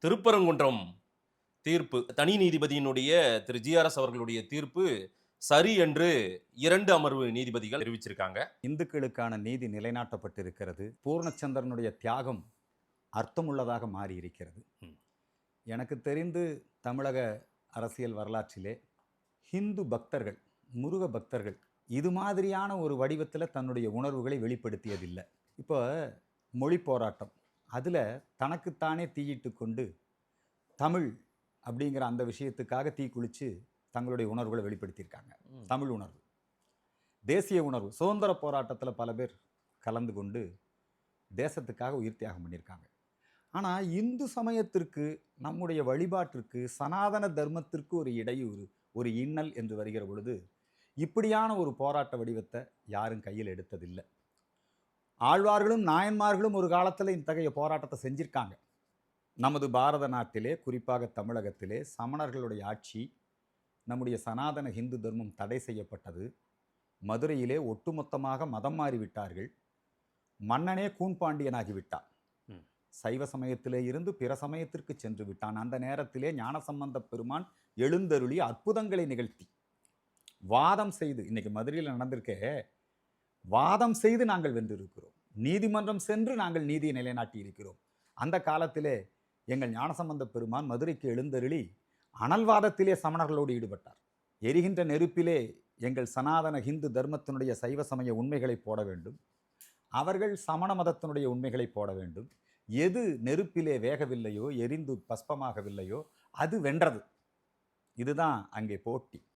திருப்பரங்குன்றம் தீர்ப்பு தனி நீதிபதியினுடைய திரு ஜிஆர்எஸ் அவர்களுடைய தீர்ப்பு சரி என்று 2 அமர்வு நீதிபதிகள் தெரிவிச்சிருக்காங்க. இந்துக்களுக்கான நீதி நிலைநாட்டப்பட்டிருக்கிறது. பூர்ணச்சந்திரனுடைய தியாகம் அர்த்தமுள்ளதாக மாறியிருக்கிறது. எனக்கு தெரிந்து தமிழக அரசியல் வரலாற்றிலே ஹிந்து பக்தர்கள், முருக பக்தர்கள் இது மாதிரியான ஒரு வடிவத்தில் தன்னுடைய உணர்வுகளை வெளிப்படுத்தியதில்லை. இப்போ மொழி போராட்டம் அதில் தனக்குத்தானே தீயிட்டு கொண்டு தமிழ் அப்படிங்கிற அந்த விஷயத்துக்காக தீ குளித்து தங்களுடைய உணர்வுகளை வெளிப்படுத்தியிருக்காங்க. தமிழ் உணர்வு, தேசிய உணர்வு, சுதந்திர போராட்டத்தில் பல பேர் கலந்து கொண்டு தேசத்துக்காக உயிர் தியாகம் பண்ணியிருக்காங்க. ஆனால் இந்து சமயத்திற்கு, நம்முடைய வழிபாட்டிற்கு, சனாதன தர்மத்திற்கு ஒரு இடையூறு, ஒரு இன்னல் என்று வருகிற பொழுது இப்படியான ஒரு போராட்ட வடிவத்தை யாரும் கையில் எடுத்ததில்லை. ஆழ்வார்களும் நாயன்மார்களும் ஒரு காலத்தில் இத்தகைய போராட்டத்தை செஞ்சிருக்காங்க. நமது பாரத நாட்டிலே, குறிப்பாக தமிழகத்திலே சமணர்களுடைய ஆட்சி, நம்முடைய சனாதன ஹிந்து தர்மம் தடை செய்யப்பட்டது. மதுரையிலே ஒட்டுமொத்தமாக மதம் மாறிவிட்டார்கள். மன்னனே கூன்பாண்டியனாகிவிட்டான். சைவ சமயத்திலே இருந்து பிற சமயத்திற்கு சென்று விட்டான். அந்த நேரத்திலே ஞானசம்பந்த பெருமான் எழுந்தருளி அற்புதங்களை நிகழ்த்தி வாதம் செய்து, இன்னைக்கு மதுரையில் நடந்திருக்க, வாதம் செய்து நாங்கள் வென்றிருக்கிறோம். நீதிமன்றம் சென்று நாங்கள் நீதியை நிலைநாட்டி இருக்கிறோம். அந்த காலத்திலே எங்கள் ஞானசம்பந்த பெருமான் மதுரைக்கு எழுந்தருளி அனல்வாதத்திலே சமணர்களோடு ஈடுபட்டார். எரிகின்ற நெருப்பிலே எங்கள் சனாதன ஹிந்து தர்மத்தினுடைய சைவ சமய உண்மைகளை போட வேண்டும், அவர்கள் சமண மதத்தினுடைய உண்மைகளை போட வேண்டும். எது நெருப்பிலே வேகவில்லையோ, எரிந்து பஸ்பமாகவில்லையோ அது வென்றது. இதுதான் அங்கே போட்டி.